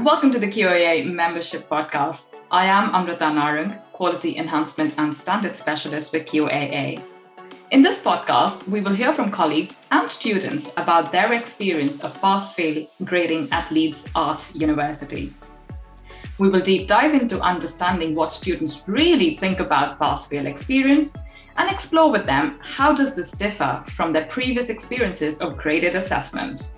Welcome to the QAA Membership Podcast. I am Amrita Narang, Quality Enhancement and Standards Specialist with QAA. In this podcast, we will hear from colleagues and students about their experience of pass-fail grading at Leeds Arts University. We will deep dive into understanding what students really think about pass-fail experience and explore with them how does this differ from their previous experiences of graded assessment.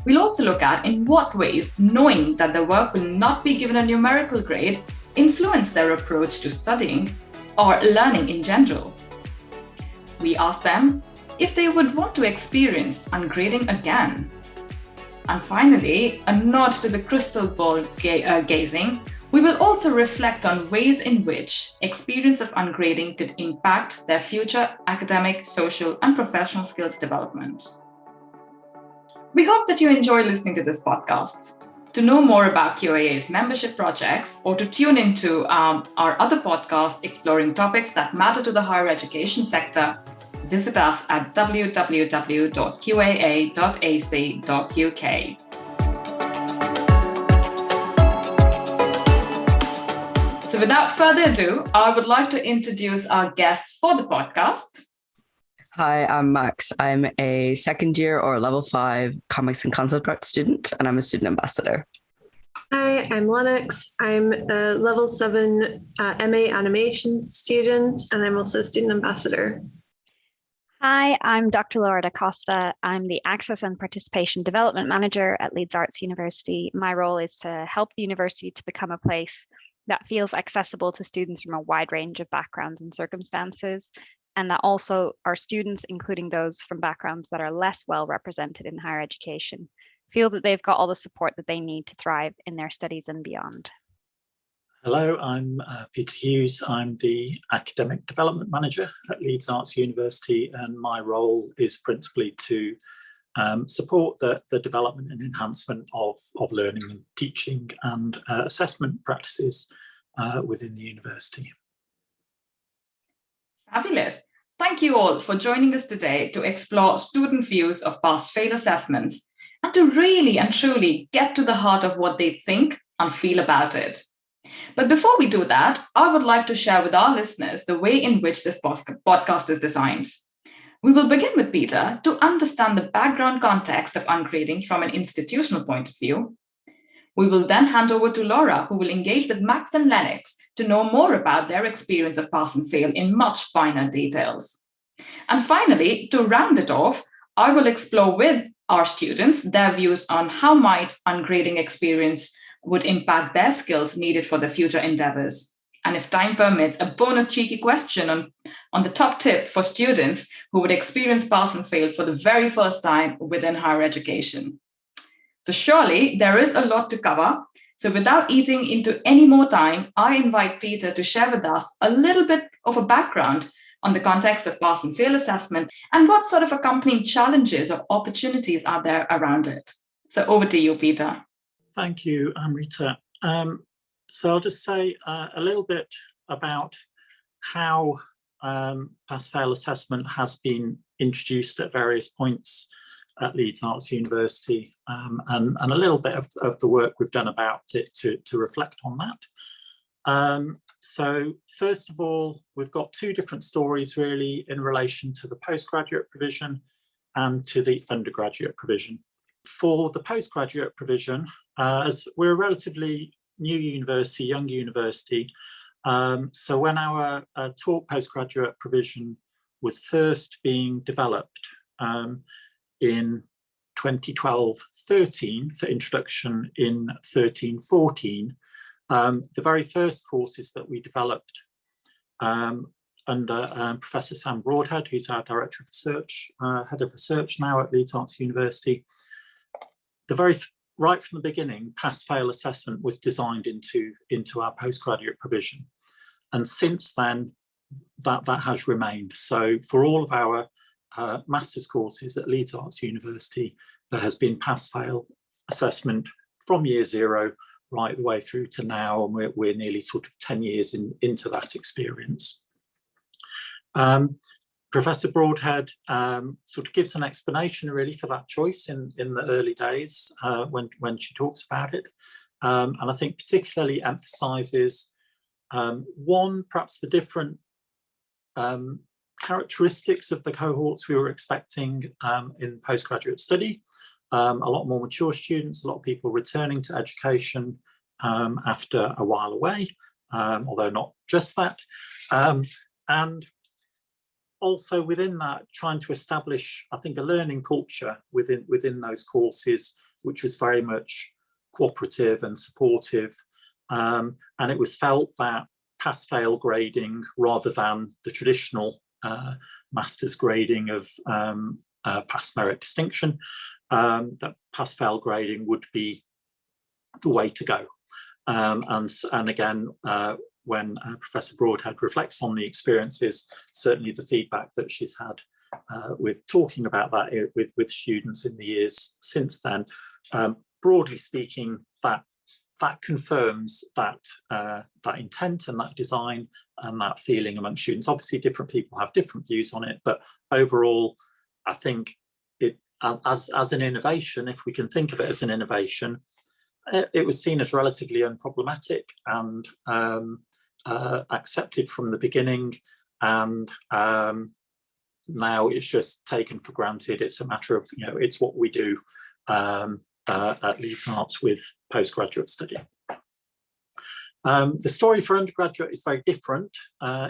We'll also look at in what ways knowing that their work will not be given a numerical grade influence their approach to studying or learning in general. We ask them if they would want to experience ungrading again. And finally, a nod to the crystal ball gazing, we will also reflect on ways in which experience of ungrading could impact their future academic, social, and professional skills development. We hope that you enjoy listening to this podcast. To know more about QAA's membership projects or to tune into our other podcasts exploring topics that matter to the higher education sector, visit us at www.qaa.ac.uk. So without further ado, I would like to introduce our guests for the podcast. Hi, I'm Max. I'm a second year or level 5 comics and concept art student, and I'm a student ambassador. Hi, I'm Lennox. I'm a level 7 MA animation student, and I'm also a student ambassador. Hi, I'm Dr. Laura Costa. I'm the Access and Participation Development Manager at Leeds Arts University. My role is to help the university to become a place that feels accessible to students from a wide range of backgrounds and circumstances, and that also our students, including those from backgrounds that are less well represented in higher education, feel that they've got all the support that they need to thrive in their studies and beyond. Hello, I'm Peter Hughes. I'm the Academic Development Manager at Leeds Arts University, and my role is principally to support the development and enhancement of learning and teaching and assessment practices within the university. Fabulous. Thank you all for joining us today to explore student views of pass-fail assessments and to really and truly get to the heart of what they think and feel about it. But before we do that, I would like to share with our listeners the way in which this podcast is designed. We will begin with Peter to understand the background context of ungrading from an institutional point of view. We will then hand over to Laura, who will engage with Max and Lennox to know more about their experience of pass and fail in much finer details. And finally, to round it off, I will explore with our students their views on how might ungrading experience would impact their skills needed for their future endeavours. And if time permits, a bonus cheeky question on the top tip for students who would experience pass and fail for the very first time within higher education. So surely there is a lot to cover. So without eating into any more time, I invite Peter to share with us a little bit of a background on the context of pass and fail assessment and what sort of accompanying challenges or opportunities are there around it. So over to you, Peter. Thank you, Amrita. So I'll just say a little bit about how pass-fail assessment has been introduced at various points at Leeds Arts University, and a little bit of the work we've done about it to reflect on that. So first of all, we've got two different stories really in relation to the postgraduate provision and to the undergraduate provision. For the postgraduate provision, as we're a relatively new university, young university, so when our taught postgraduate provision was first being developed, in 2012-13 for introduction in 13-14, the very first courses that we developed under Professor Sam Broadhead, who's our Director of Research, Head of Research now at Leeds Arts University, right from the beginning, pass-fail assessment was designed into our postgraduate provision. And since then, that has remained. So for all of our master's courses at Leeds Arts University, there has been pass-fail assessment from year 0 right the way through to now, and we're nearly sort of 10 years into that experience. Professor Broadhead sort of gives an explanation really for that choice in the early days when she talks about it. And I think particularly emphasises one, perhaps the different characteristics of the cohorts we were expecting in postgraduate study. A lot more mature students, a lot of people returning to education after a while away, although not just that. And also within that, trying to establish, I think, a learning culture within those courses, which was very much cooperative and supportive. And it was felt that pass-fail grading, rather than the traditional master's grading of pass merit distinction, that pass-fail grading would be the way to go. And again, when Professor Broadhead reflects on the experiences, certainly the feedback that she's had with talking about that with students in the years since then, broadly speaking, that confirms that intent and that design and that feeling among students. Obviously, different people have different views on it, but overall, I think it as an innovation, if we can think of it as an innovation, it was seen as relatively unproblematic and accepted from the beginning, and now it's just taken for granted. It's a matter of, it's what we do at Leeds Arts with postgraduate study. The story for undergraduate is very different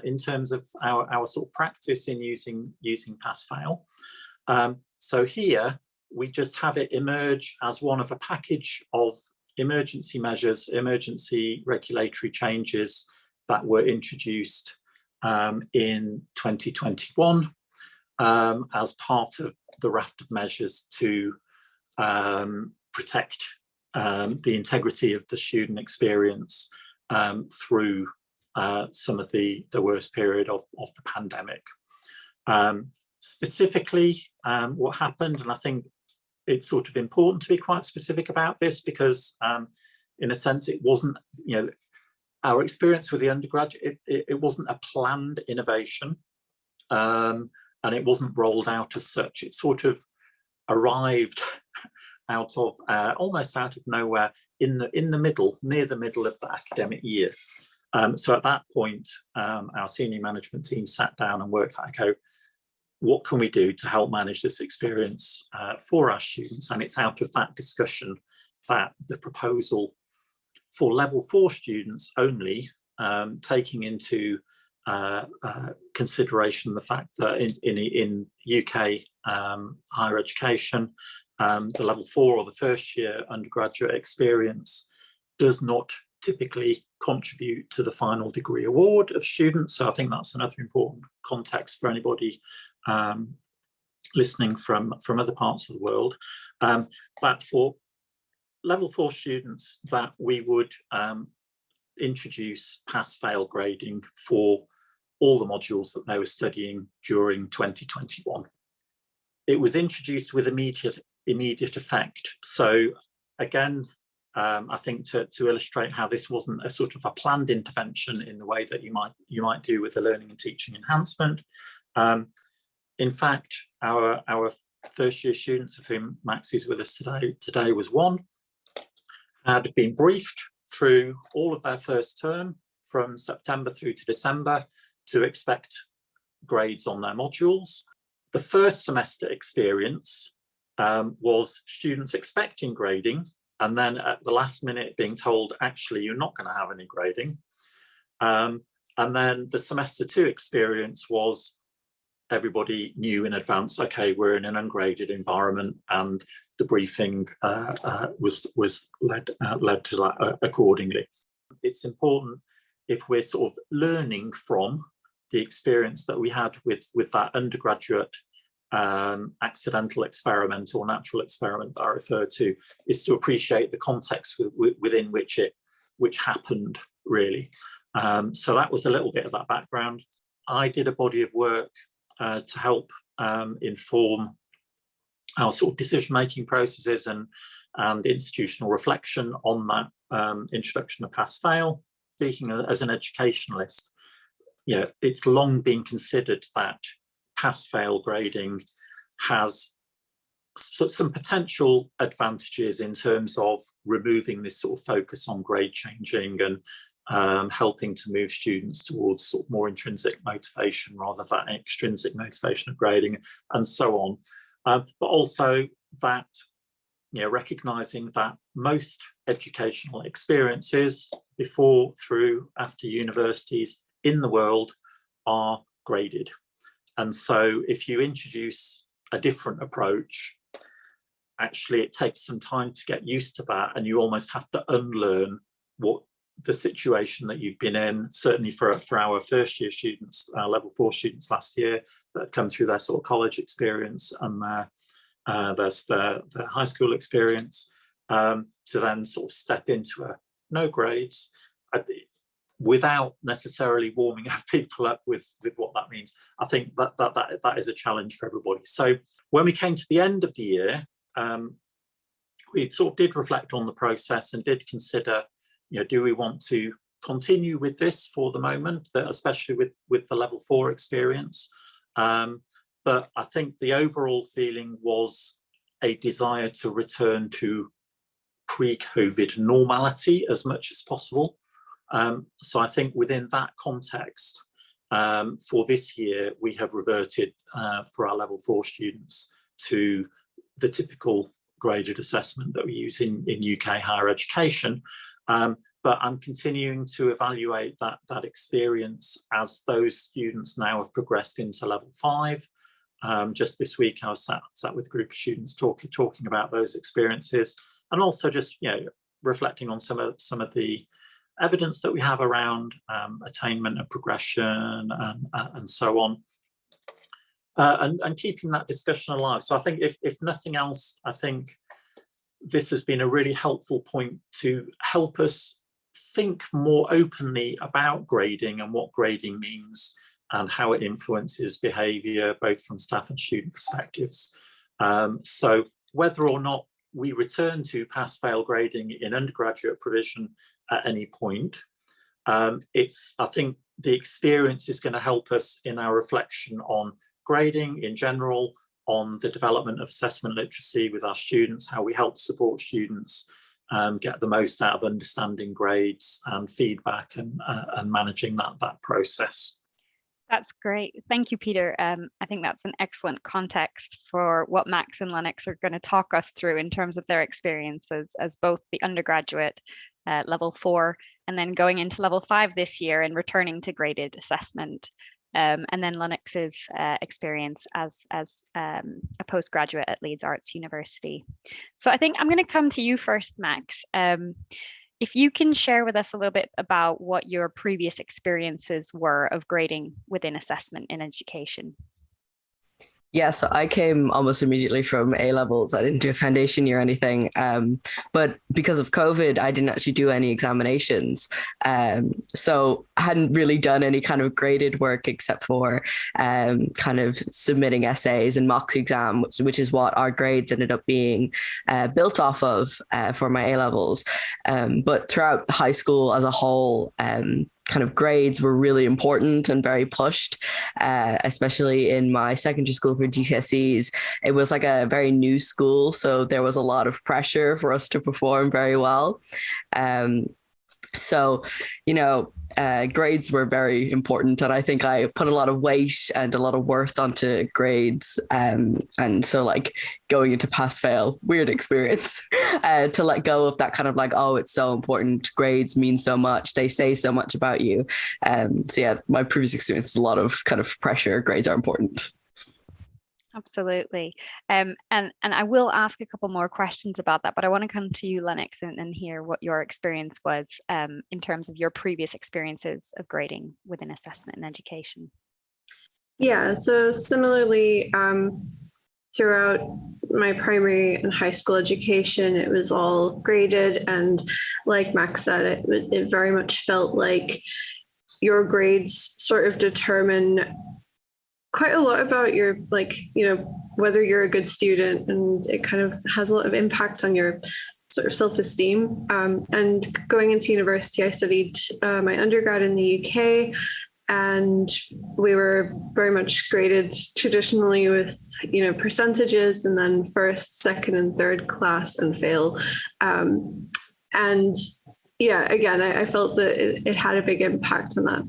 in terms of our sort of practice in using pass-fail. So here we just have it emerge as one of a package of emergency measures, emergency regulatory changes that were introduced in 2021 as part of the raft of measures to protect the integrity of the student experience through some of the worst period of the pandemic. Specifically, what happened, and I think it's sort of important to be quite specific about this, because in a sense it wasn't, our experience with the undergraduate, it wasn't a planned innovation, and it wasn't rolled out as such. It sort of arrived out of almost out of nowhere in the middle, near the middle of the academic year. So at that point, our senior management team sat down and worked out, okay, what can we do to help manage this experience for our students? And it's out of that discussion that the proposal for level 4 students only, taking into consideration the fact that in UK higher education, the level 4 or the first year undergraduate experience does not typically contribute to the final degree award of students. So I think that's another important context for anybody listening from other parts of the world. But for level 4 students, that we would introduce pass-fail grading for all the modules that they were studying during 2021. It was introduced with immediate effect. So again, I think to illustrate how this wasn't a sort of a planned intervention in the way that you might do with the learning and teaching enhancement. In fact, our first year students, of whom Max is with us today was one, had been briefed through all of their first term from September through to December to expect grades on their modules. The first semester experience was students expecting grading, and then at the last minute being told, actually, you're not going to have any grading. And then the semester 2 experience was everybody knew in advance, okay, we're in an ungraded environment, and the briefing was led to that accordingly. It's important, if we're sort of learning from the experience that we had with that undergraduate accidental experiment or natural experiment that I refer to, is to appreciate the context within which happened, really. So that was a little bit of that background. I did a body of work to help inform our sort of decision-making processes and institutional reflection on that introduction of pass-fail. Speaking as an educationalist, it's long been considered that pass-fail grading has some potential advantages in terms of removing this sort of focus on grade changing and helping to move students towards sort of more intrinsic motivation rather than extrinsic motivation of grading and so on. But also that, recognizing that most educational experiences before, through, after universities in the world are graded. And so if you introduce a different approach, actually it takes some time to get used to that, and you almost have to unlearn what the situation that you've been in. Certainly for our first year students, our level 4 students last year that come through their sort of college experience and their high school experience, to then sort of step into a no grades without necessarily warming people up with what that means. I think that is a challenge for everybody. So when we came to the end of the year, we sort of did reflect on the process and did consider, do we want to continue with this for the moment, especially with the level 4 experience? But I think the overall feeling was a desire to return to pre-COVID normality as much as possible. So I think within that context, for this year, we have reverted for our level 4 students to the typical graded assessment that we use in UK higher education. But I'm continuing to evaluate that experience as those students now have progressed into level 5. Just this week, I was sat with a group of students talking about those experiences, and also just reflecting on some of the evidence that we have around attainment and progression and so on, and keeping that discussion alive. So I think if nothing else, I think this has been a really helpful point to help us think more openly about grading and what grading means and how it influences behaviour, both from staff and student perspectives. So whether or not we return to pass-fail grading in undergraduate provision at any point, I think the experience is going to help us in our reflection on grading in general, on the development of assessment literacy with our students, how we help support students get the most out of understanding grades and feedback and managing that process. That's great. Thank you, Peter. I think that's an excellent context for what Max and Lennox are going to talk us through in terms of their experiences as both the undergraduate level 4 and then going into level 5 this year and returning to graded assessment. And then Lennox's experience as a postgraduate at Leeds Arts University. So I think I'm going to come to you first, Max. If you can share with us a little bit about what your previous experiences were of grading within assessment in education. Yeah, so I came almost immediately from A levels. I didn't do a foundation year or anything. But because of COVID, I didn't actually do any examinations. So I hadn't really done any kind of graded work except for kind of submitting essays and mock exam, which is what our grades ended up being built off of for my A levels. But throughout high school as a whole, kind of grades were really important and very pushed, especially in my secondary school for GCSEs. It was like a very new school, so there was a lot of pressure for us to perform very well. So, grades were very important, and I think I put a lot of weight and a lot of worth onto grades. And so like going into pass fail, weird experience, to let go of that kind of like, oh, it's so important. Grades mean so much. They say so much about you. So yeah, my previous experience is a lot of kind of pressure. Grades are important. Absolutely. And I will ask a couple more questions about that, but I want to come to you, Lennox, and hear what your experience was in terms of your previous experiences of grading within assessment and education. Yeah, so similarly, throughout my primary and high school education, it was all graded. And like Max said, it very much felt like your grades sort of determine quite a lot about your, whether you're a good student, and it kind of has a lot of impact on your sort of self-esteem. And going into university, I studied my undergrad in the UK, and we were very much graded traditionally with, percentages, and then first, second, and third class and fail. And yeah, again, I felt that it had a big impact on that.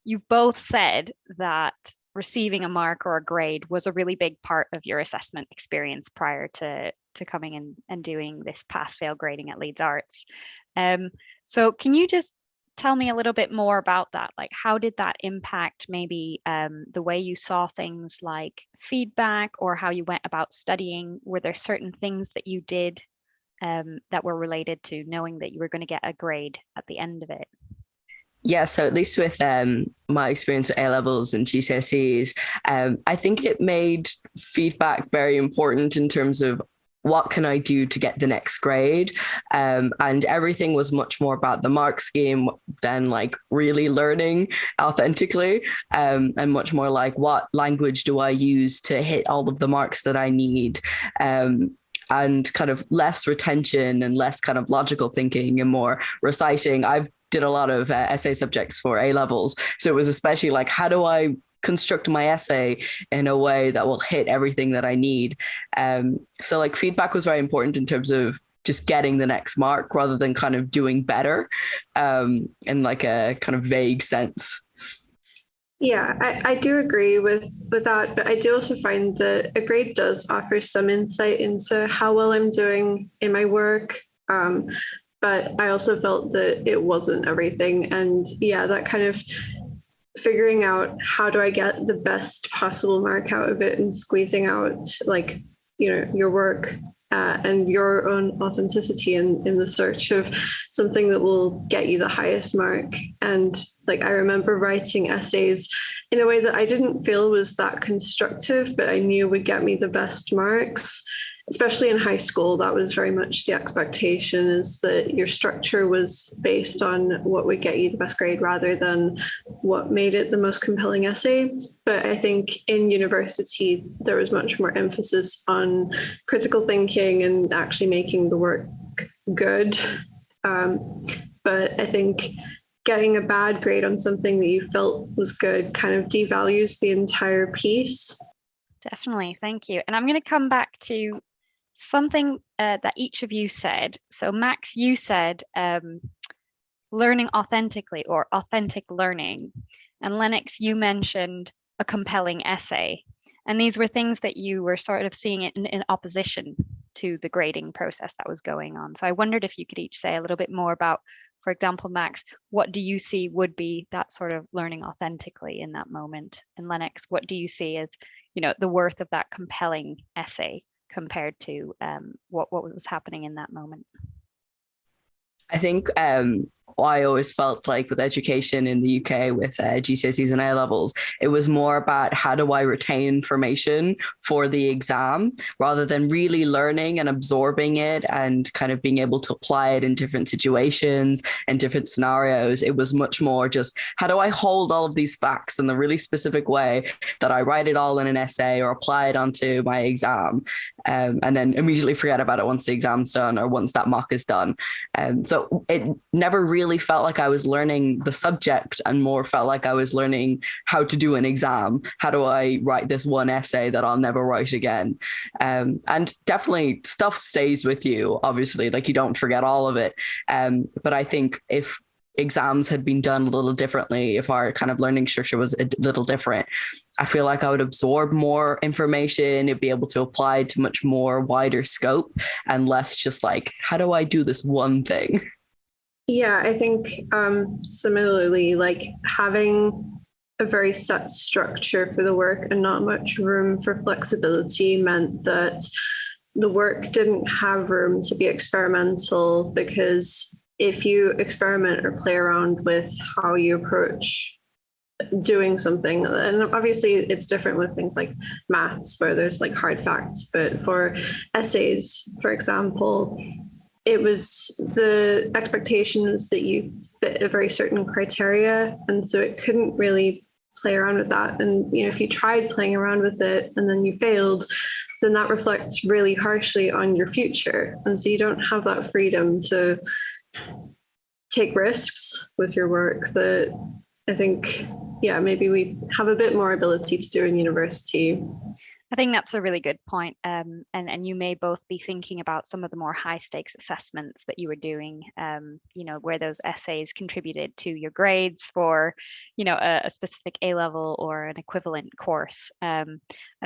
You both said that receiving a mark or a grade was a really big part of your assessment experience prior to coming in and doing this pass-fail grading at Leeds Arts. So can you just tell me a little bit more about that? Like, how did that impact maybe the way you saw things like feedback or how you went about studying? Were there certain things that you did that were related to knowing that you were going to get a grade at the end of it? Yeah, so at least with my experience with A-levels and GCSEs, I think it made feedback very important in terms of what can I do to get the next grade? And everything was much more about the mark scheme than like really learning authentically, and much more like what language do I use to hit all of the marks that I need? And kind of less retention and less kind of logical thinking and more reciting. I did a lot of essay subjects for A-levels. So it was especially like, how do I construct my essay in a way that will hit everything that I need? So like feedback was very important in terms of just getting the next mark rather than kind of doing better in like a kind of vague sense. Yeah, I do agree with that, but I do also find that a grade does offer some insight into how well I'm doing in my work. But I also felt that it wasn't everything. And yeah, that kind of figuring out how do I get the best possible mark out of it and squeezing out like, your work and your own authenticity in the search of something that will get you the highest mark. And like, I remember writing essays in a way that I didn't feel was that constructive, but I knew would get me the best marks. Especially in high school, that was very much the expectation, is that your structure was based on what would get you the best grade rather than what made it the most compelling essay. But I think in university, there was much more emphasis on critical thinking and actually making the work good. But I think getting a bad grade on something that you felt was good kind of devalues the entire piece. Definitely, thank you. And I'm going to come back to something that each of you said. So Max, you said learning authentically or authentic learning. And Lennox, you mentioned a compelling essay. And these were things that you were sort of seeing in opposition to the grading process that was going on. So I wondered if you could each say a little bit more about, for example, Max, what do you see would be that sort of learning authentically in that moment? And Lennox, what do you see as, the worth of that compelling essay compared to what was happening in that moment? I think I always felt like with education in the UK with GCSEs and A-levels, it was more about how do I retain information for the exam rather than really learning and absorbing it and kind of being able to apply it in different situations and different scenarios. It was much more just how do I hold all of these facts in the really specific way that I write it all in an essay or apply it onto my exam, and then immediately forget about it once the exam's done or once that mock is done. So it never really felt like I was learning the subject and more felt like I was learning how to do an exam. How do I write this one essay that I'll never write again? And definitely stuff stays with you, obviously, like you don't forget all of it. But I think if exams had been done a little differently, if our kind of learning structure was a little different, I feel like I would absorb more information, it'd be able to apply to much more wider scope and less just like, how do I do this one thing? Yeah, I think similarly, like having a very set structure for the work and not much room for flexibility meant that the work didn't have room to be experimental, because if you experiment or play around with how you approach doing something, and obviously it's different with things like maths where there's like hard facts, but for essays, for example, it was the expectations that you fit a very certain criteria, and so it couldn't really play around with that. And if you tried playing around with it and then you failed, then that reflects really harshly on your future, and so you don't have that freedom to take risks with your work that I think yeah, maybe we have a bit more ability to do in university. I think that's a really good point. And you may both be thinking about some of the more high stakes assessments that you were doing, where those essays contributed to your grades for, a specific A-level or an equivalent course. I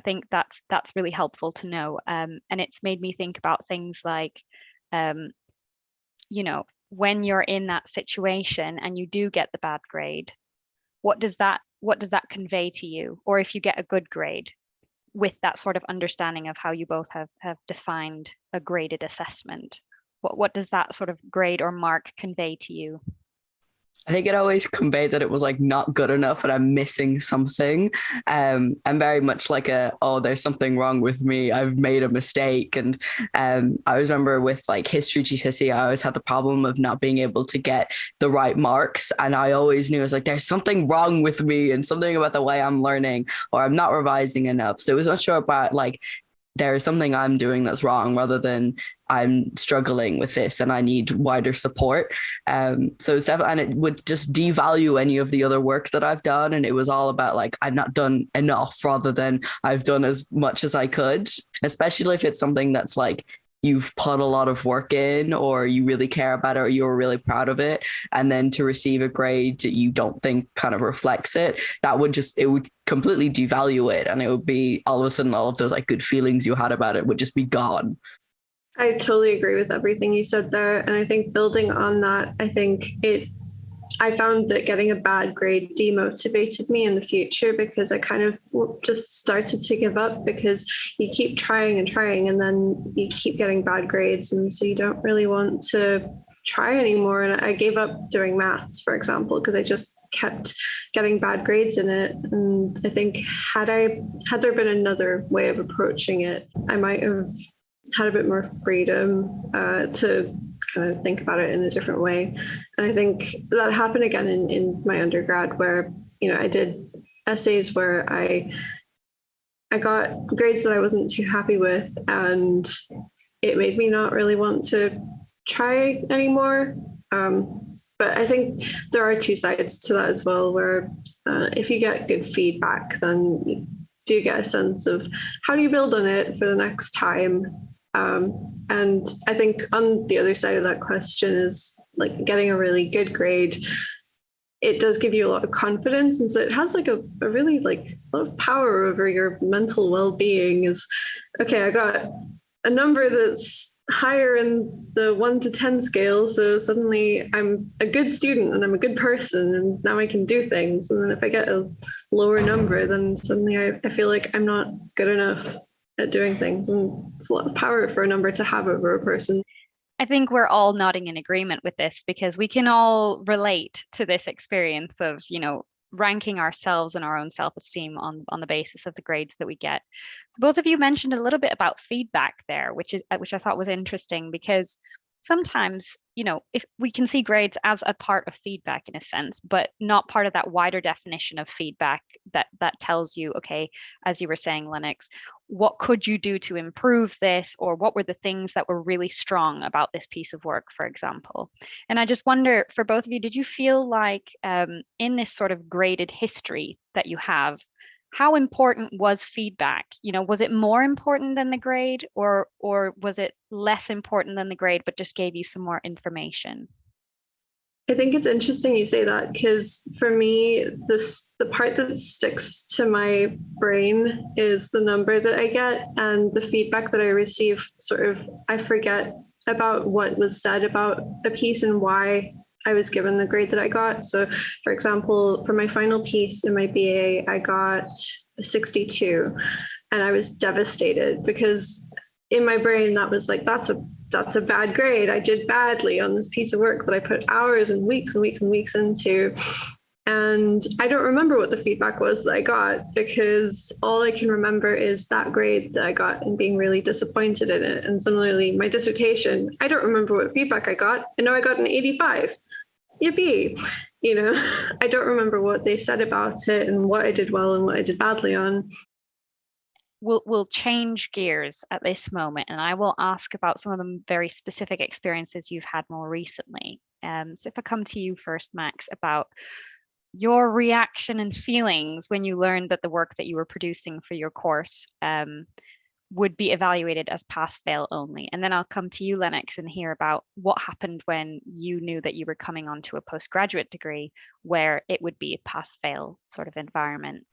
think that's really helpful to know. And it's made me think about things like, when you're in that situation and you do get the bad grade, what does that convey to you? Or if you get a good grade, with that sort of understanding of how you both have defined a graded assessment, what does that sort of grade or mark convey to you? I think it always conveyed that it was like not good enough and I'm missing something. I'm very much like there's something wrong with me. I've made a mistake. And I always remember with like history GCSE, I always had the problem of not being able to get the right marks. And I always knew, I was like, there's something wrong with me and something about the way I'm learning, or I'm not revising enough. So it was not sure about like, there's something I'm doing that's wrong, rather than I'm struggling with this and I need wider support. And it would just devalue any of the other work that I've done. And it was all about like, I've not done enough, rather than I've done as much as I could, especially if it's something that's like, you've put a lot of work in, or you really care about it, or you're really proud of it, and then to receive a grade that you don't think kind of reflects it, it would completely devalue it, and it would be all of a sudden all of those like good feelings you had about it would just be gone. I totally agree with everything you said there, and I think building on that, I found that getting a bad grade demotivated me in the future, because I kind of just started to give up, because you keep trying and trying and then you keep getting bad grades. And so you don't really want to try anymore. And I gave up doing maths, for example, because I just kept getting bad grades in it. And I think had there been another way of approaching it, I might have had a bit more freedom to kind of think about it in a different way. And I think that happened again in my undergrad, where, I did essays where I got grades that I wasn't too happy with, and it made me not really want to try anymore. But I think there are two sides to that as well, where if you get good feedback, then you do get a sense of how do you build on it for the next time. And I think on the other side of that question is like getting a really good grade. It does give you a lot of confidence. And so it has like a really like a lot of power over your mental well-being. Is, okay, I got a number that's higher in the 1 to 10 scale. So suddenly I'm a good student and I'm a good person, and now I can do things. And then if I get a lower number, then suddenly I feel like I'm not good enough at doing things. And it's a lot of power for a number to have over a person. I think we're all nodding in agreement with this, because we can all relate to this experience of, ranking ourselves and our own self-esteem on the basis of the grades that we get. Both of you mentioned a little bit about feedback there, which I thought was interesting, because sometimes, if we can see grades as a part of feedback in a sense, but not part of that wider definition of feedback that tells you, okay, as you were saying, Lennox, what could you do to improve this? Or what were the things that were really strong about this piece of work, for example? And I just wonder, for both of you, did you feel like in this sort of graded history that you have, how important was feedback? Was it more important than the grade, or was it less important than the grade, but just gave you some more information? I think it's interesting you say that, because for me, the part that sticks to my brain is the number that I get, and the feedback that I receive. Sort of, I forget about what was said about a piece and why I was given the grade that I got. So, for example, for my final piece in my BA, I got a 62, and I was devastated, because in my brain that was like, that's a bad grade. I did badly on this piece of work that I put hours and weeks and weeks and weeks into. And I don't remember what the feedback was that I got, because all I can remember is that grade that I got and being really disappointed in it. And similarly, my dissertation, I don't remember what feedback I got. I know I got an 85. Yippee. I don't remember what they said about it and what I did well and what I did badly on. We'll change gears at this moment, and I will ask about some of the very specific experiences you've had more recently. So if I come to you first, Max, about your reaction and feelings when you learned that the work that you were producing for your course would be evaluated as pass-fail only. And then I'll come to you, Lennox, and hear about what happened when you knew that you were coming onto a postgraduate degree where it would be a pass-fail sort of environment.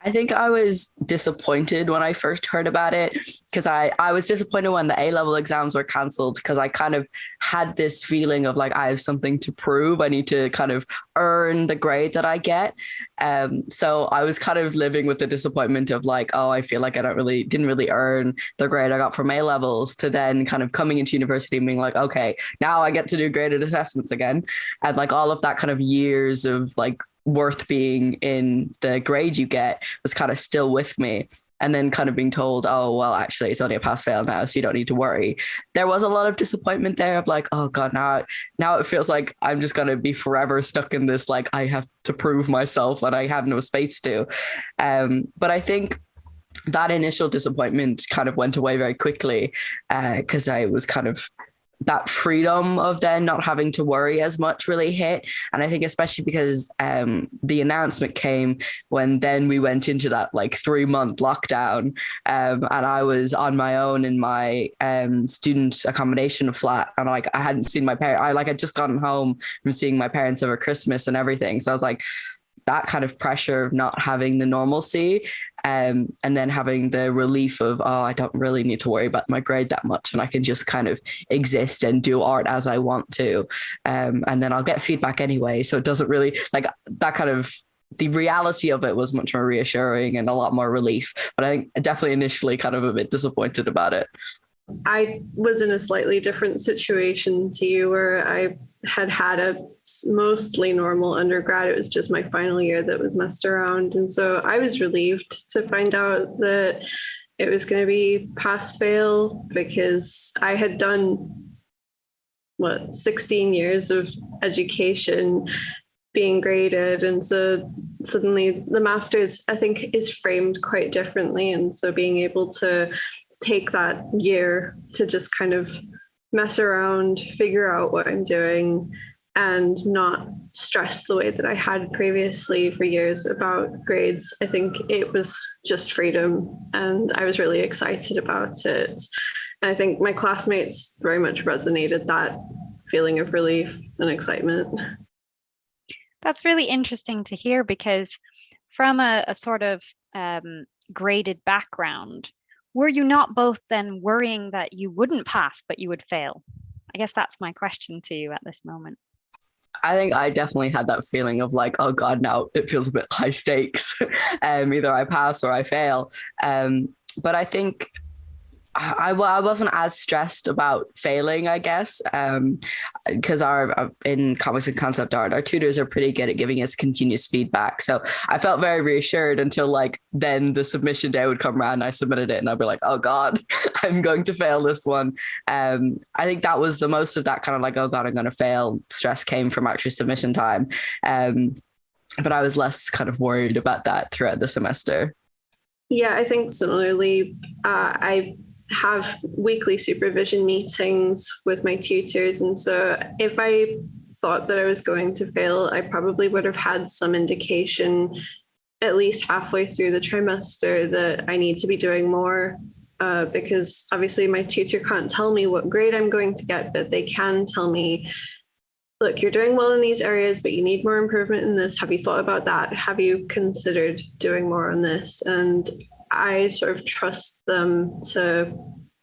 I think I was disappointed when I first heard about it, because I was disappointed when the A-level exams were cancelled, because I kind of had this feeling of like, I have something to prove. I need to kind of earn the grade that I get. So I was kind of living with the disappointment of like, oh, I feel like I didn't really earn the grade I got from A-levels, to then kind of coming into university and being like, okay, now I get to do graded assessments again. And like all of that kind of years of like worth being in the grade you get was kind of still with me. And then kind of being told, oh, well, actually, it's only a pass fail now, so you don't need to worry. There was a lot of disappointment there of like, oh God, now it feels like I'm just going to be forever stuck in this, like I have to prove myself and I have no space to. But I think that initial disappointment kind of went away very quickly, because I was kind of, that freedom of then not having to worry as much really hit. And I think especially because the announcement came when then we went into that like 3-month lockdown, and I was on my own in my student accommodation flat, and like I hadn't seen my parents. I had just gotten home from seeing my parents over Christmas and everything. So I was like, that kind of pressure of not having the normalcy, and then having the relief of, oh, I don't really need to worry about my grade that much, and I can just kind of exist and do art as I want to, and then I'll get feedback anyway, so it doesn't really, like, that kind of, the reality of it was much more reassuring and a lot more relief. But I think definitely initially kind of a bit disappointed about it. I was in a slightly different situation to you, where I had a mostly normal undergrad. It was just my final year that was messed around. And so I was relieved to find out that it was going to be pass fail, because I had done 16 years of education being graded. And so suddenly the master's, I think, is framed quite differently. And so being able to take that year to just kind of mess around, figure out what I'm doing, and not stress the way that I had previously for years about grades. I think it was just freedom, and I was really excited about it. And I think my classmates very much resonated that feeling of relief and excitement. That's really interesting to hear, because from a sort of graded background, were you not both then worrying that you wouldn't pass, but you would fail? I guess that's my question to you at this moment. I think I definitely had that feeling of like, oh God, now it feels a bit high stakes. Either I pass or I fail. But I think I wasn't as stressed about failing, I guess, because in comics and concept art, our tutors are pretty good at giving us continuous feedback. So I felt very reassured until like then the submission day would come around and I submitted it and I'd be like, oh God, I'm going to fail this one. I think that was the most of that kind of like, oh God, I'm going to fail stress came from actually submission time. But I was less kind of worried about that throughout the semester. Yeah, I think similarly, I have weekly supervision meetings with my tutors. And so if I thought that I was going to fail, I probably would have had some indication at least halfway through the trimester that I need to be doing more, because obviously my tutor can't tell me what grade I'm going to get, but they can tell me, look, you're doing well in these areas, but you need more improvement in this. Have you thought about that? Have you considered doing more on this? And I sort of trust them to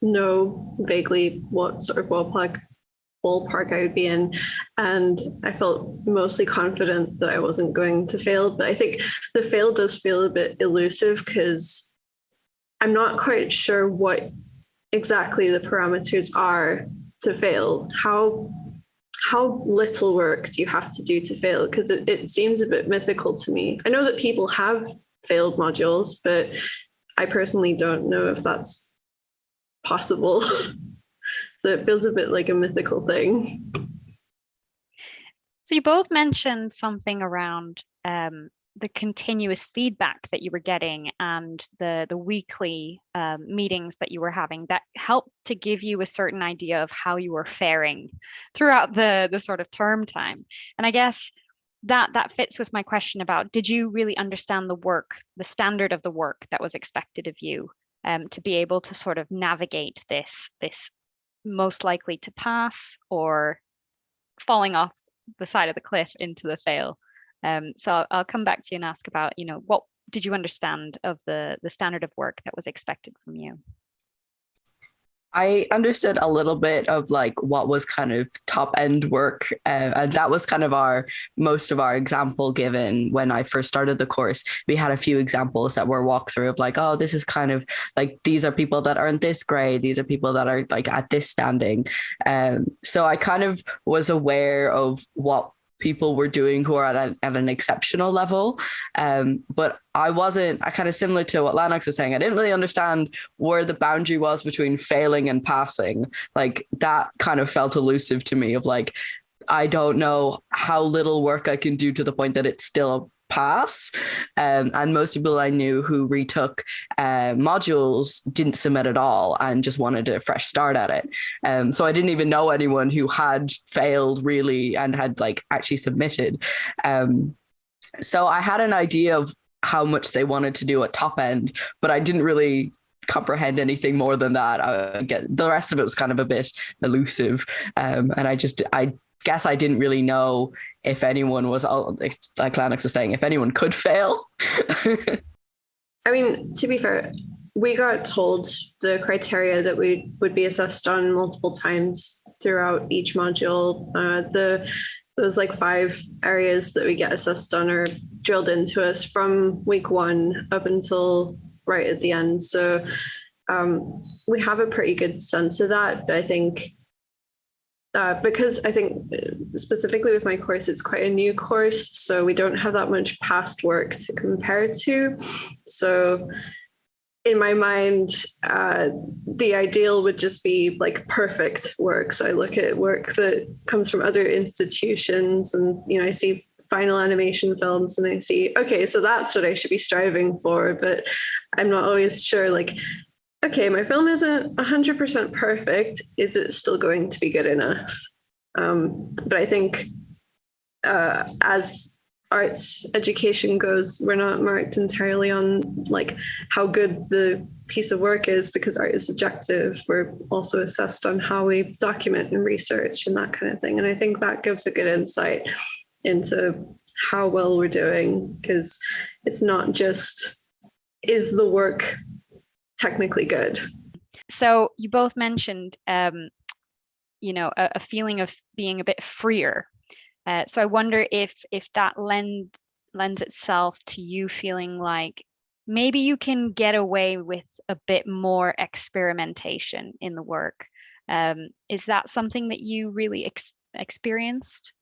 know vaguely what sort of ballpark I would be in. And I felt mostly confident that I wasn't going to fail. But I think the fail does feel a bit elusive, because I'm not quite sure what exactly the parameters are to fail. How little work do you have to do to fail? Because it seems a bit mythical to me. I know that people have failed modules, but I personally don't know if that's possible. So it feels a bit like a mythical thing. So you both mentioned something around the continuous feedback that you were getting and the weekly meetings that you were having that helped to give you a certain idea of how you were faring throughout the sort of term time. And I guess that fits with my question about, did you really understand the work, the standard of the work that was expected of you, to be able to sort of navigate this most likely to pass or falling off the side of the cliff into the fail? So I'll come back to you and ask about, what did you understand of the standard of work that was expected from you? I understood a little bit of like what was kind of top end work, and that was kind of most of our example given when I first started the course. We had a few examples that were walked through of like, oh, this is kind of like, these are people that aren't this grade, these are people that are like at this standing. So I kind of was aware of what people were doing who are at an exceptional level. But I kind of similar to what Lennox was saying, I didn't really understand where the boundary was between failing and passing. Like that kind of felt elusive to me of like, I don't know how little work I can do to the point that it's still a pass. And most people I knew who retook modules didn't submit at all and just wanted a fresh start at it. So I didn't even know anyone who had failed really and had like actually submitted. So I had an idea of how much they wanted to do at top end, but I didn't really comprehend anything more than that. The rest of it was kind of a bit elusive. And I guess I didn't really know if anyone was, like Lennox was saying, if anyone could fail. I mean, to be fair, we got told the criteria that we would be assessed on multiple times throughout each module. Those like 5 areas that we get assessed on are drilled into us from week 1 up until right at the end. So we have a pretty good sense of that. But I think because I think specifically with my course, it's quite a new course, so we don't have that much past work to compare to. So in my mind, the ideal would just be like perfect work. So I look at work that comes from other institutions and, I see final animation films and I see, okay, so that's what I should be striving for, but I'm not always sure, like, okay, my film isn't 100% perfect. Is it still going to be good enough? But I think as arts education goes, we're not marked entirely on like how good the piece of work is, because art is subjective. We're also assessed on how we document and research and that kind of thing. And I think that gives a good insight into how well we're doing, because it's not just, is the work technically good? So you both mentioned, a feeling of being a bit freer. So I wonder if that lends itself to you feeling like maybe you can get away with a bit more experimentation in the work. Is that something that you really experienced?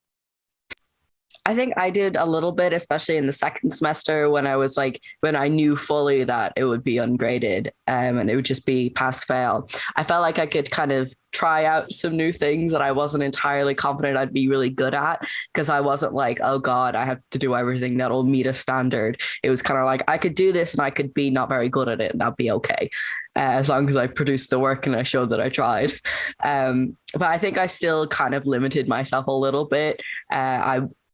I think I did a little bit, especially in the second semester when I knew fully that it would be ungraded and it would just be pass fail. I felt like I could kind of try out some new things that I wasn't entirely confident I'd be really good at, because I wasn't like, oh God, I have to do everything that'll meet a standard. It was kind of like, I could do this and I could be not very good at it and that'd be okay. As long as I produced the work and I showed that I tried. But I think I still kind of limited myself a little bit.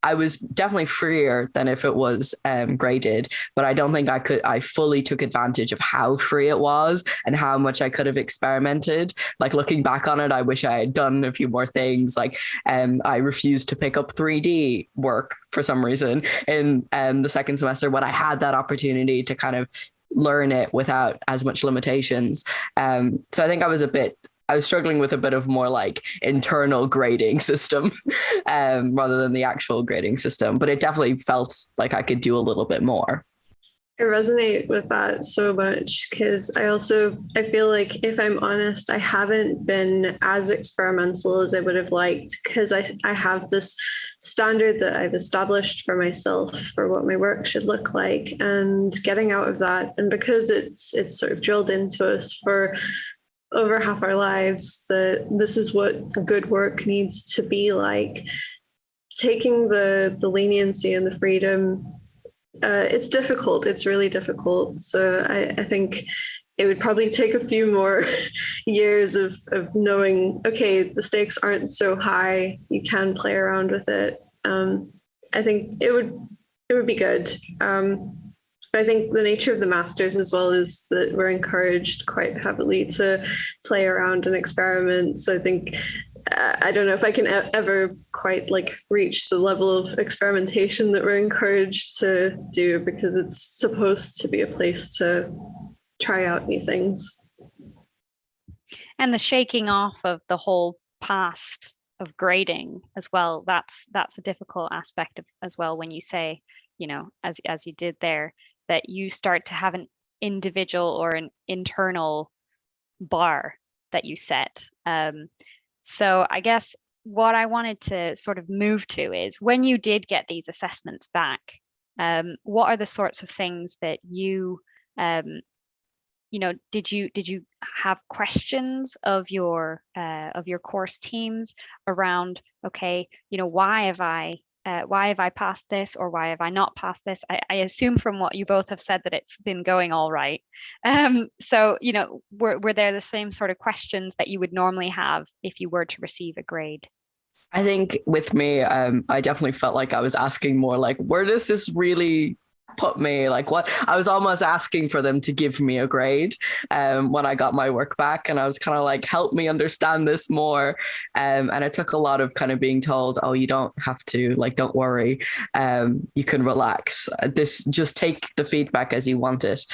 I was definitely freer than if it was graded, but I don't think I fully took advantage of how free it was and how much I could have experimented. Like looking back on it, I wish I had done a few more things. Like I refused to pick up 3D work for some reason in the second semester when I had that opportunity to kind of learn it without as much limitations. So I think I was struggling with a bit of more like internal grading system rather than the actual grading system, but it definitely felt like I could do a little bit more. I resonate with that so much, because I feel like, if I'm honest, I haven't been as experimental as I would have liked, because I have this standard that I've established for myself for what my work should look like, and getting out of that, and because it's sort of drilled into us for over half our lives that this is what good work needs to be like, taking the leniency and the freedom, it's difficult. It's really difficult. So I think it would probably take a few more years of knowing, okay, the stakes aren't so high, you can play around with it. I think it would be good. But I think the nature of the masters as well is that we're encouraged quite heavily to play around and experiment. So I think I don't know if I can ever quite like reach the level of experimentation that we're encouraged to do, because it's supposed to be a place to try out new things. And the shaking off of the whole past of grading as well, that's a difficult aspect of, as well, when you say, you know, as you did there, that you start to have an individual or an internal bar that you set. So I guess what I wanted to sort of move to is, when you did get these assessments back, what are the sorts of things that you, you know, did you have questions of your course teams around, okay, you know, why have I passed this, or why have I not passed this? I assume from what you both have said that it's been going all right. So, you know, were there the same sort of questions that you would normally have if you were to receive a grade? I think with me, I definitely felt like I was asking more like, where does this really put me? Like, what? I was almost asking for them to give me a grade when I got my work back, and I was kind of like, help me understand this more. And it took a lot of kind of being told, oh, you don't have to, like, don't worry, you can relax. This, just take the feedback as you want it.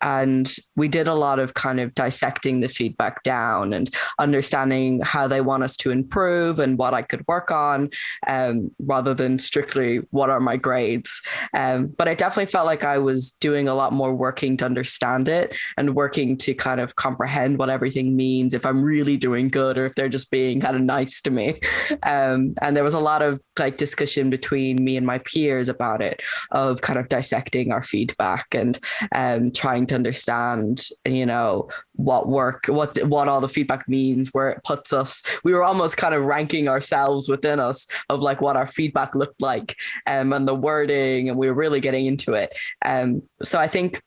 And we did a lot of kind of dissecting the feedback down and understanding how they want us to improve and what I could work on, rather than strictly what are my grades. But I definitely felt like I was doing a lot more working to understand it and working to kind of comprehend what everything means, if I'm really doing good or if they're just being kind of nice to me. And there was a lot of like discussion between me and my peers about it, of kind of dissecting our feedback and trying to understand, you know, what all the feedback means, where it puts us. We were almost kind of ranking ourselves within us of like what our feedback looked like, and the wording, and we were really getting into it. So I think,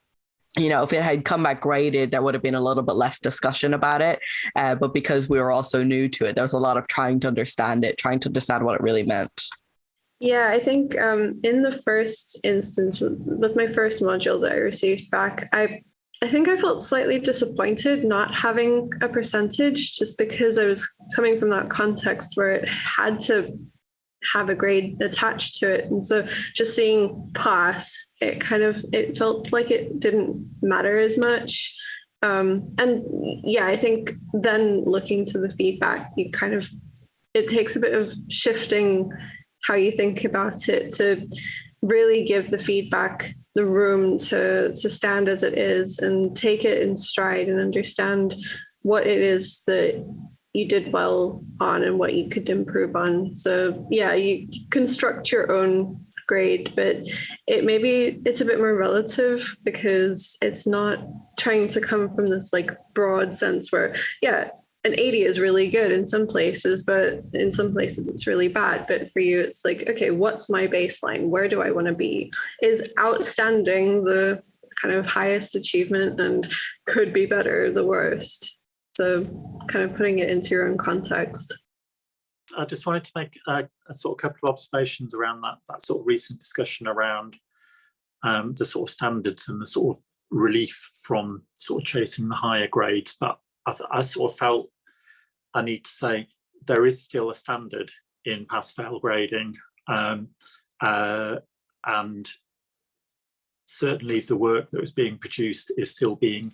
you know, if it had come back graded, there would have been a little bit less discussion about it. But because we were also new to it, there was a lot of trying to understand what it really meant. Yeah, I think in the first instance, with my first module that I received back, I think I felt slightly disappointed not having a percentage, just because I was coming from that context where it had to have a grade attached to it. And so just seeing pass, it felt like it didn't matter as much. And yeah, I think then looking to the feedback, it takes a bit of shifting how you think about it to really give the feedback the room to stand as it is, and take it in stride and understand what it is that you did well on and what you could improve on. So yeah, you construct your own grade, but it's a bit more relative, because it's not trying to come from this like broad sense where, yeah, an 80 is really good in some places, but in some places it's really bad. But for you, it's like, okay, what's my baseline? Where do I want to be? Is outstanding the kind of highest achievement, and could be better the worst? So kind of putting it into your own context. I just wanted to make a sort of couple of observations around that sort of recent discussion around the sort of standards and the sort of relief from sort of chasing the higher grades. But I sort of felt I need to say there is still a standard in pass-fail grading, and certainly the work that was being produced is still being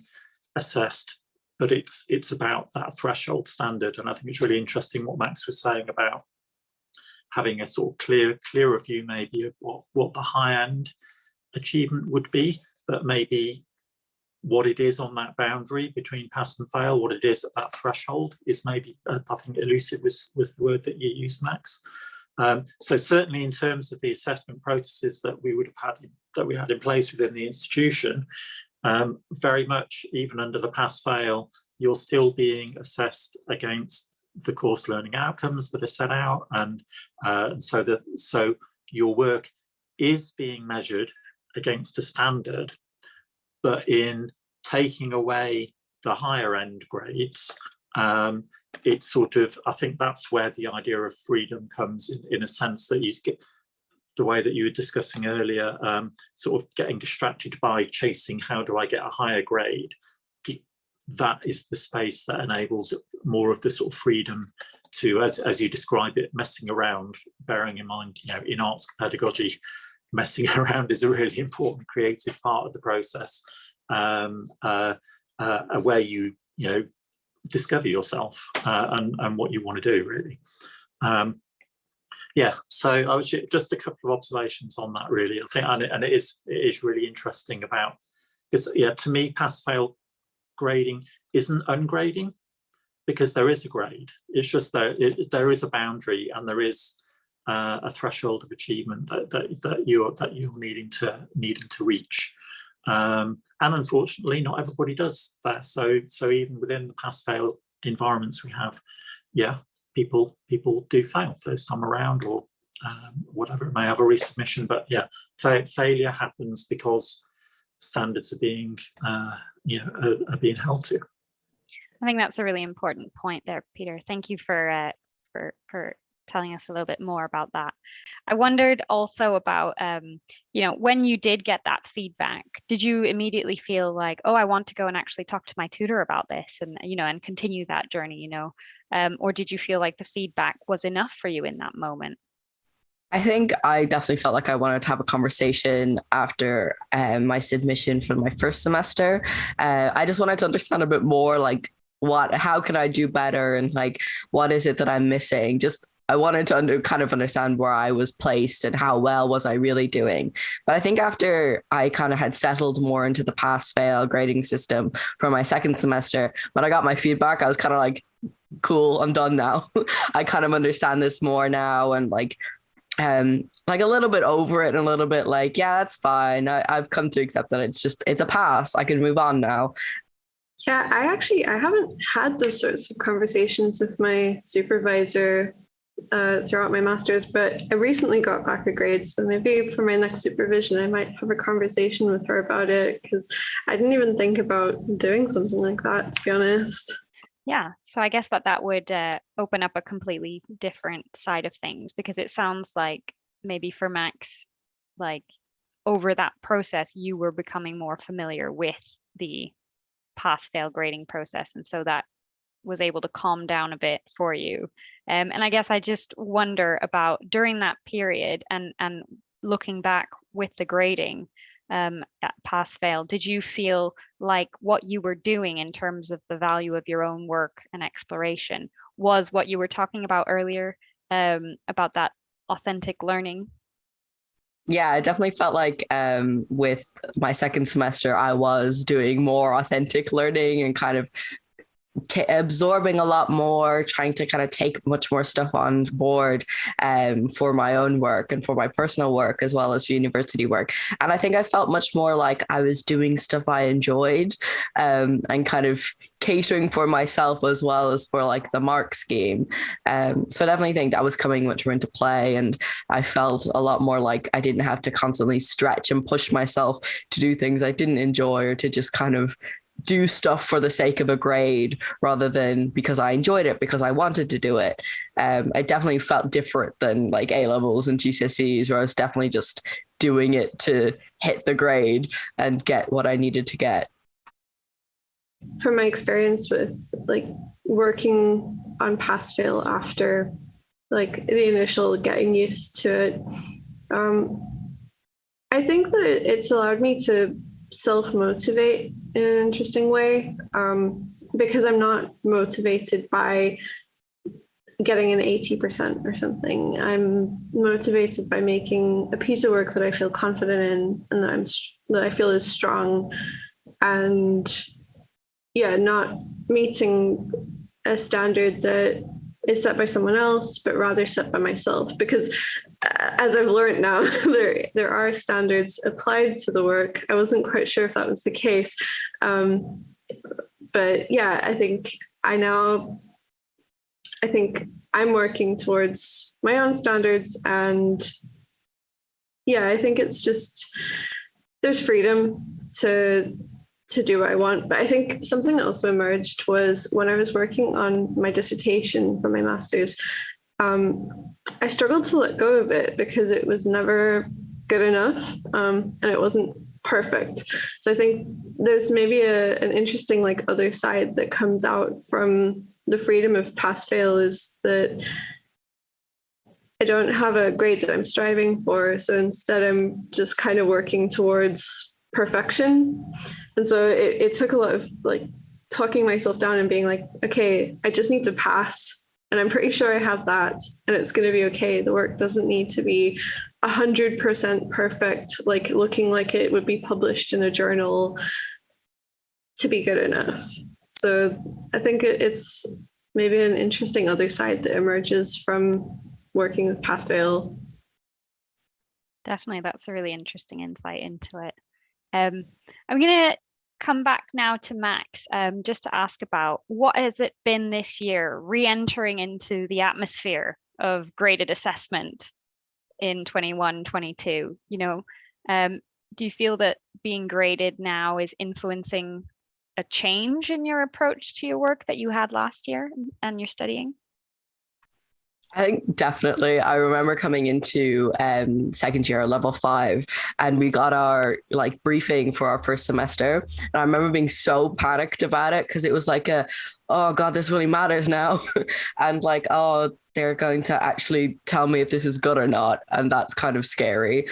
assessed, but it's about that threshold standard. And I think it's really interesting what Max was saying about having a sort of clearer view maybe of what the high-end achievement would be, but maybe what it is on that boundary between pass and fail, what it is at that threshold is maybe, I think elusive was the word that you used, Max. So certainly in terms of the assessment processes that we had in place within the institution, very much even under the pass-fail, you're still being assessed against the course learning outcomes that are set out, and so your work is being measured against a standard. But in taking away the higher end grades, it's sort of, I think that's where the idea of freedom comes in a sense that the way that you were discussing earlier, sort of getting distracted by chasing, how do I get a higher grade? That is the space that enables more of the sort of freedom to, as you describe it, messing around, bearing in mind, in arts pedagogy, messing around is a really important creative part of the process, where you discover yourself and what you want to do, really. So I was just a couple of observations on that, really. I think, and it is really interesting about, because to me, pass-fail grading isn't ungrading, because there is a grade. It's just there is a boundary, and there is a threshold of achievement that you're needing to reach. And unfortunately, not everybody does that. So even within the pass-fail environments we have, people do fail first time around, or whatever, it may have a resubmission. But failure happens because standards are being held to. I think that's a really important point there, Peter. Thank you for telling us a little bit more about that. I wondered also about, when you did get that feedback, did you immediately feel like, oh, I want to go and actually talk to my tutor about this and, and continue that journey, or did you feel like the feedback was enough for you in that moment? I think I definitely felt like I wanted to have a conversation after my submission for my first semester. I just wanted to understand a bit more, like, how can I do better, and like, what is it that I'm missing? I wanted to kind of understand where I was placed and how well was I really doing. But I think after I kind of had settled more into the pass-fail grading system for my second semester, when I got my feedback, I was kind of like, cool, I'm done now. I kind of understand this more now, and like a little bit over it, and a little bit like, yeah, that's fine. I've come to accept that it's a pass. I can move on now. Yeah, I haven't had those sorts of conversations with my supervisor throughout my master's, but I recently got back a grade, so maybe for my next supervision I might have a conversation with her about it, because I didn't even think about doing something like that, to be honest. Yeah, so I guess that would open up a completely different side of things, because it sounds like maybe for Max, like over that process, you were becoming more familiar with the pass-fail grading process, and so that was able to calm down a bit for you. And I guess I just wonder about during that period and looking back with the grading at pass-fail, did you feel like what you were doing in terms of the value of your own work and exploration was what you were talking about earlier, about that authentic learning? Yeah, I definitely felt like with my second semester, I was doing more authentic learning and kind of absorbing a lot more, trying to kind of take much more stuff on board for my own work and for my personal work, as well as for university work. And I think I felt much more like I was doing stuff I enjoyed, and kind of catering for myself as well as for like the mark scheme. So I definitely think that was coming much more into play, and I felt a lot more like I didn't have to constantly stretch and push myself to do things I didn't enjoy, or to just kind of do stuff for the sake of a grade rather than because I enjoyed it, because I wanted to do it. I definitely felt different than like A levels and GCSEs, where I was definitely just doing it to hit the grade and get what I needed to get. From my experience with like working on pass fail after like the initial getting used to it, I think that it's allowed me to self-motivate in an interesting way, because I'm not motivated by getting an 80% or something. I'm motivated by making a piece of work that I feel confident in, and that I feel is strong, and not meeting a standard that is set by someone else, but rather set by myself. Because as I've learned now, there are standards applied to the work. I wasn't quite sure if that was the case. But yeah, I think I'm working towards my own standards, and I think it's just, there's freedom to do what I want. But I think something that also emerged was when I was working on my dissertation for my master's, I struggled to let go of it because it was never good enough, and it wasn't perfect. So I think there's maybe an interesting like other side that comes out from the freedom of pass fail, is that I don't have a grade that I'm striving for. So instead I'm just kind of working towards perfection. And so it took a lot of like talking myself down and being like, okay, I just need to pass. And I'm pretty sure I have that, and it's going to be okay. The work doesn't need to be 100% perfect, like looking like it would be published in a journal to be good enough. So I think it's maybe an interesting other side that emerges from working with pass fail. Definitely, that's a really interesting insight into it. I'm going to come back now to Max, just to ask about what has it been this year, re-entering into the atmosphere of graded assessment in 21-22. Do you feel that being graded now is influencing a change in your approach to your work that you had last year and your studying? I think definitely. I remember coming into second year, level 5, and we got our like briefing for our first semester. And I remember being so panicked about it because it was like oh God, this really matters now. And like, oh, they're going to actually tell me if this is good or not. And that's kind of scary.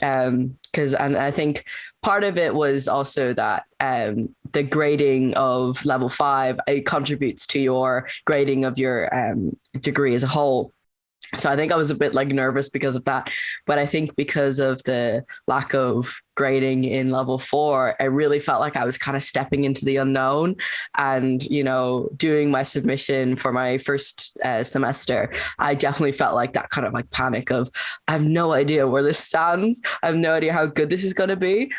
And I think part of it was also that the grading of level 5, it contributes to your grading of your degree as a whole. So I think I was a bit like nervous because of that. But I think because of the lack of grading in level 4, I really felt like I was kind of stepping into the unknown. And, doing my submission for my first semester, I definitely felt like that kind of like panic of, I have no idea where this stands. I have no idea how good this is going to be.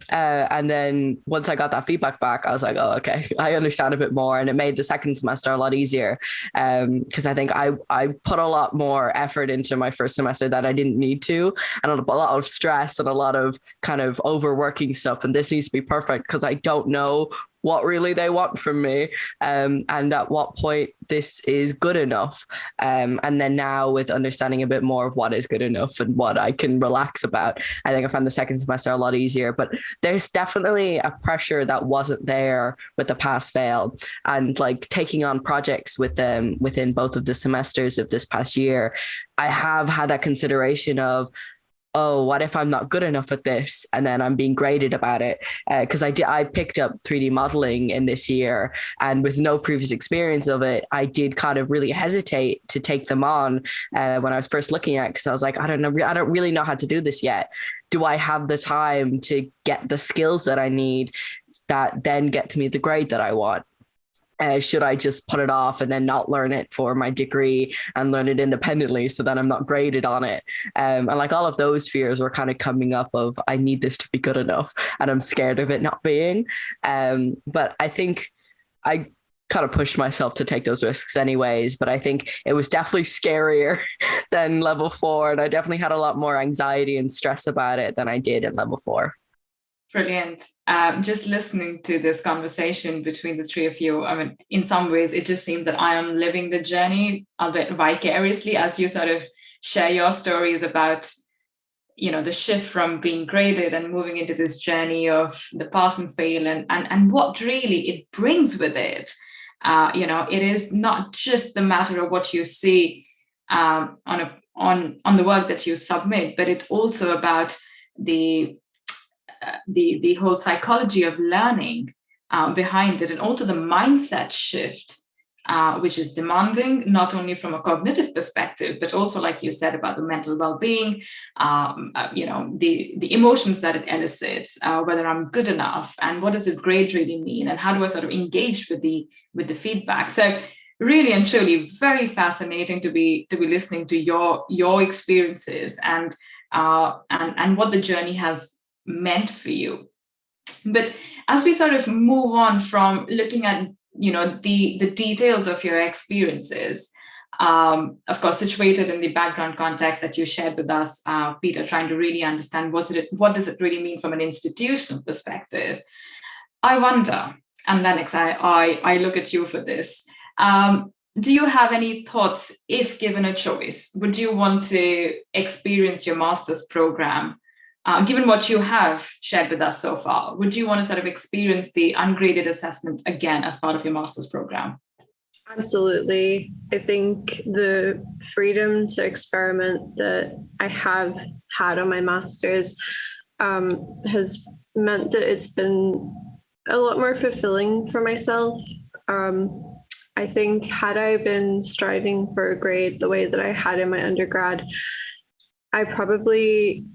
And then once I got that feedback back, I was like, oh, okay, I understand a bit more. And it made the second semester a lot easier, because I think I put a lot more effort into my first semester that I didn't need to, and a lot of stress and a lot of kind of overworking stuff. And this needs to be perfect because I don't know what really they want from me, and at what point this is good enough. And then now with understanding a bit more of what is good enough and what I can relax about, I think I found the second semester a lot easier. But there's definitely a pressure that wasn't there with the pass fail, and like taking on projects with them within both of the semesters of this past year, I have had that consideration of, oh, what if I'm not good enough at this? And then I'm being graded about it. Because I picked up 3D modeling in this year, and with no previous experience of it, I did kind of really hesitate to take them on when I was first looking at it, because I was like, I don't really know how to do this yet. Do I have the time to get the skills that I need that then get to me the grade that I want? Should I just put it off and then not learn it for my degree and learn it independently so that I'm not graded on it? And like all of those fears were kind of coming up of, I need this to be good enough and I'm scared of it not being. But I think I kind of pushed myself to take those risks anyways, but I think it was definitely scarier than level 4. And I definitely had a lot more anxiety and stress about it than I did in level 4. Brilliant. Just listening to this conversation between the three of you, I mean, in some ways, it just seems that I am living the journey a bit vicariously as you sort of share your stories about, the shift from being graded and moving into this journey of the pass and fail and what really it brings with it. It is not just the matter of what you see on the work that you submit, but it's also about the whole psychology of learning behind it, and also the mindset shift, which is demanding, not only from a cognitive perspective, but also, like you said, about the mental well-being, the emotions that it elicits, whether I'm good enough, and what does this grade really mean, and how do I sort of engage with the feedback. So really and truly very fascinating to be listening to your experiences and what the journey has meant for you. But as we sort of move on from looking at the details of your experiences, of course situated in the background context that you shared with us, Peter, trying to really understand what does it really mean from an institutional perspective, I wonder, and Lennox, I look at you for this, Do you have any thoughts, if given a choice, would you want to experience your master's program, given what you have shared with us so far, would you want to sort of experience the ungraded assessment again as part of your master's program? Absolutely. I think the freedom to experiment that I have had on my master's has meant that it's been a lot more fulfilling for myself. I think had I been striving for a grade the way that I had in my undergrad, I probably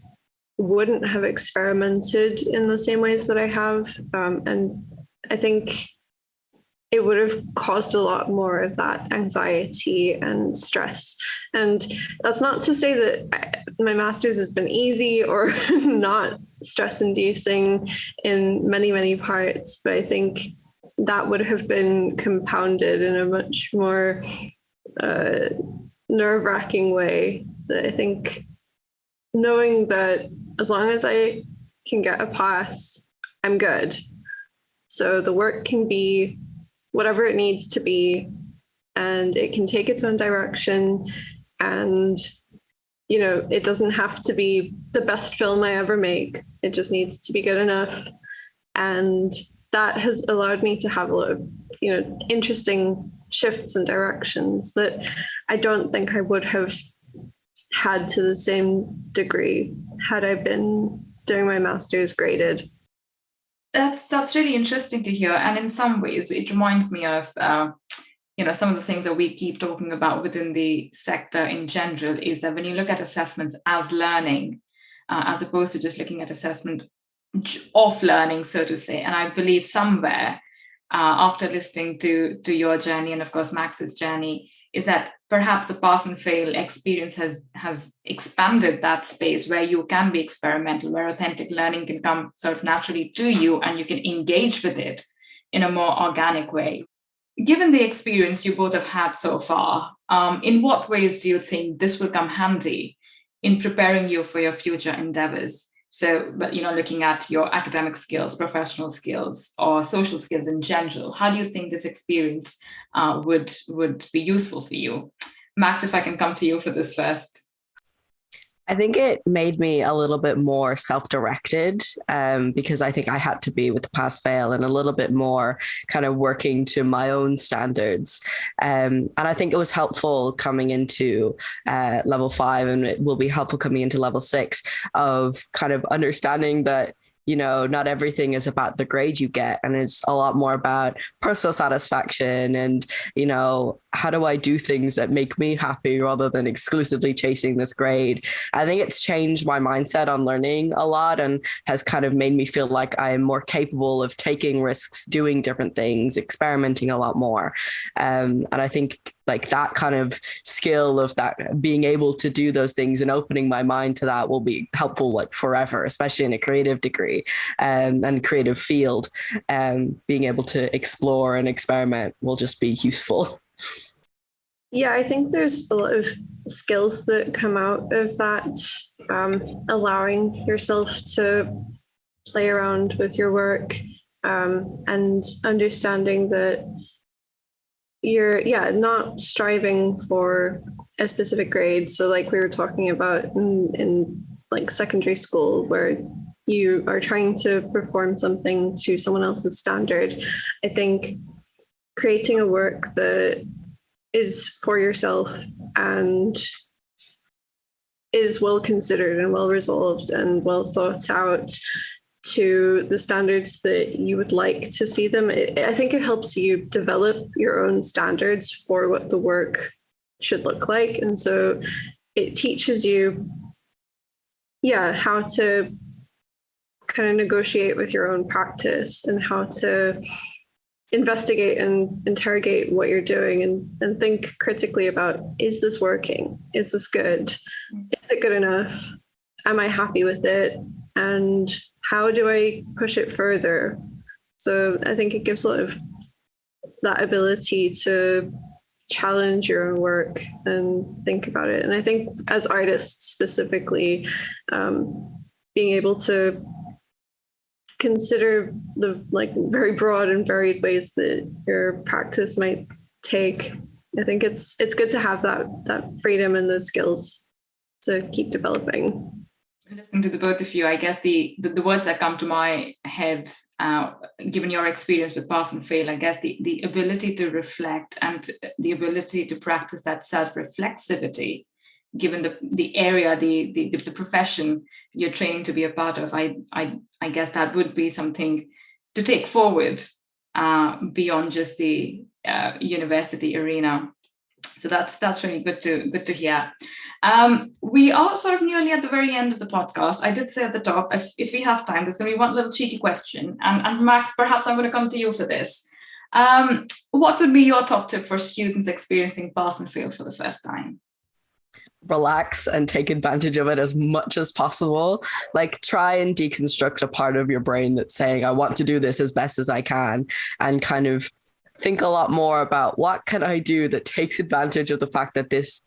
wouldn't have experimented in the same ways that I have. And I think it would have caused a lot more of that anxiety and stress. And that's not to say that my master's has been easy or not stress-inducing in many, many parts, but I think that would have been compounded in a much more nerve-wracking way. That I think knowing that as long as I can get a pass, I'm good. So the work can be whatever it needs to be, and it can take its own direction. And, you know, it doesn't have to be the best film I ever make. It just needs to be good enough. And that has allowed me to have a lot of, you know, interesting shifts and directions that I don't think I would have had to the same degree had I been doing my master's graded. That's really interesting to hear, and in some ways it reminds me of some of the things that we keep talking about within the sector in general, is that when you look at assessments as learning, as opposed to just looking at assessment of learning, so to say. And I believe somewhere after listening to your journey, and of course Max's journey, is that perhaps the pass and fail experience has expanded that space where you can be experimental, where authentic learning can come sort of naturally to you and you can engage with it in a more organic way. Given the experience you both have had so far, in what ways do you think this will come handy in preparing you for your future endeavours? So, but looking at your academic skills, professional skills, or social skills in general, how do you think this experience would be useful for you? Max, if I can come to you for this first. I think it made me a little bit more self-directed because I think I had to be with the pass-fail and a little bit more kind of working to my own standards. And I think it was helpful coming into level 5, and it will be helpful coming into level 6, of kind of understanding that, you know, not everything is about the grade you get, and it's a lot more about personal satisfaction and, you know, how do I do things that make me happy rather than exclusively chasing this grade. I think it's changed my mindset on learning a lot and has kind of made me feel like I am more capable of taking risks, doing different things, experimenting a lot more. And I think like that kind of skill of that, being able to do those things and opening my mind to that will be helpful like forever, especially in a creative degree and creative field. Being able to explore and experiment will just be useful. Yeah, I think there's a lot of skills that come out of that, allowing yourself to play around with your work and understanding that you're not striving for a specific grade. So like we were talking about in like secondary school, where you are trying to perform something to someone else's standard. I think creating a work that is for yourself and is well considered and well resolved and well thought out to the standards that you would like to see them. I think it helps you develop your own standards for what the work should look like. And so it teaches you, how to kind of negotiate with your own practice and how to investigate and interrogate what you're doing and think critically about, is this working? Is this good? Is it good enough? Am I happy with it? And how do I push it further? So I think it gives a lot of that ability to challenge your own work and think about it. And I think as artists specifically, being able to consider the like very broad and varied ways that your practice might take I think it's good to have that freedom and those skills to keep developing. Listening to the both of you, I guess the words that come to my head, given your experience with pass and fail, I guess the ability to reflect and the ability to practice that self-reflexivity, given the area, the profession you're training to be a part of, I guess that would be something to take forward beyond just the university arena. So that's really good to hear. We are sort of nearly at the very end of the podcast. I did say at the top, if we have time, there's going to be one little cheeky question. And Max, perhaps I'm going to come to you for this. What would be your top tip for students experiencing pass and fail for the first time? Relax and take advantage of it as much as possible. Like, try and deconstruct a part of your brain that's saying, I want to do this as best as I can, and kind of think a lot more about what can I do that takes advantage of the fact that this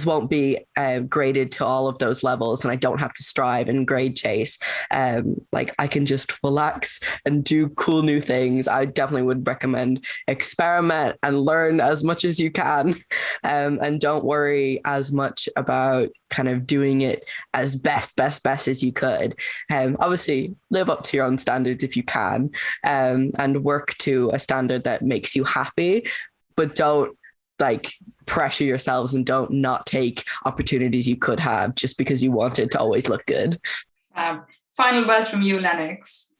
won't be graded to all of those levels, and I don't have to strive and grade chase. Like, I can just relax and do cool new things. I definitely would recommend experiment and learn as much as you can, and don't worry as much about kind of doing it as best as you could. Obviously, live up to your own standards if you can, and work to a standard that makes you happy, but don't like pressure yourselves, and don't not take opportunities you could have just because you wanted to always look good. Final words from you, Lennox.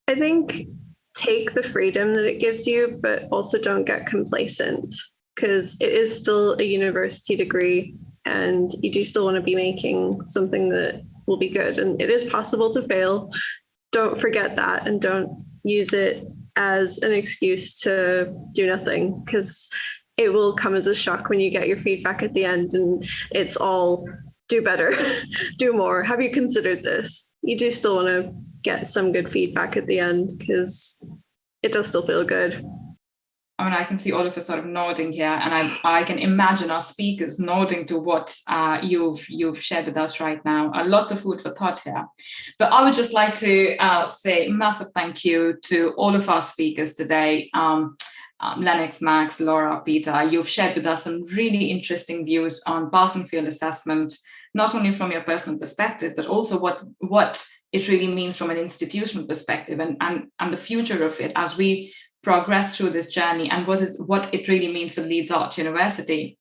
I think take the freedom that it gives you, but also don't get complacent, because it is still a university degree and you do still want to be making something that will be good, and it is possible to fail. Don't forget that, and don't use it as an excuse to do nothing, because it will come as a shock when you get your feedback at the end and it's all do better, do more. Have you considered this? You do still want to get some good feedback at the end, because it does still feel good. I mean, I can see all of us sort of nodding here, and I can imagine our speakers nodding to what you've shared with us right now. Lots of food for thought here. But I would just like to say a massive thank you to all of our speakers today. Lennox, Max, Laura, Peter, you've shared with us some really interesting views on pass and fail assessment, not only from your personal perspective, but also what it really means from an institutional perspective, and the future of it as we progress through this journey, and what it really means for Leeds Arts University,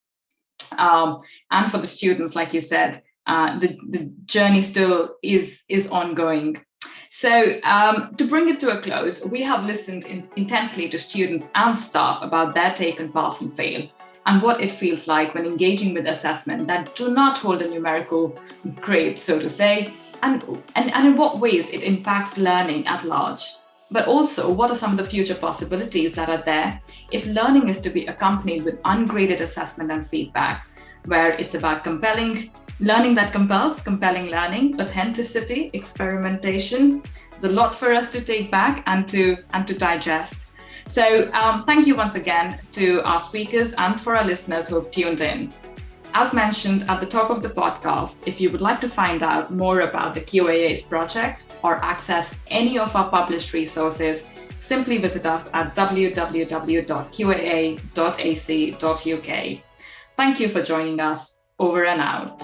and for the students. Like you said, the journey still is ongoing. So to bring it to a close, we have listened intensely to students and staff about their take on pass and fail, and what it feels like when engaging with assessment that do not hold a numerical grade, so to say, and in what ways it impacts learning at large. But also, what are some of the future possibilities that are there if learning is to be accompanied with ungraded assessment and feedback, where it's about compelling learning that compels, compelling learning, authenticity, experimentation. There's a lot for us to take back and to digest. So thank you once again to our speakers and for our listeners who have tuned in. As mentioned at the top of the podcast, if you would like to find out more about the QAA's project or access any of our published resources, simply visit us at www.qaa.ac.uk. Thank you for joining us. Over and out.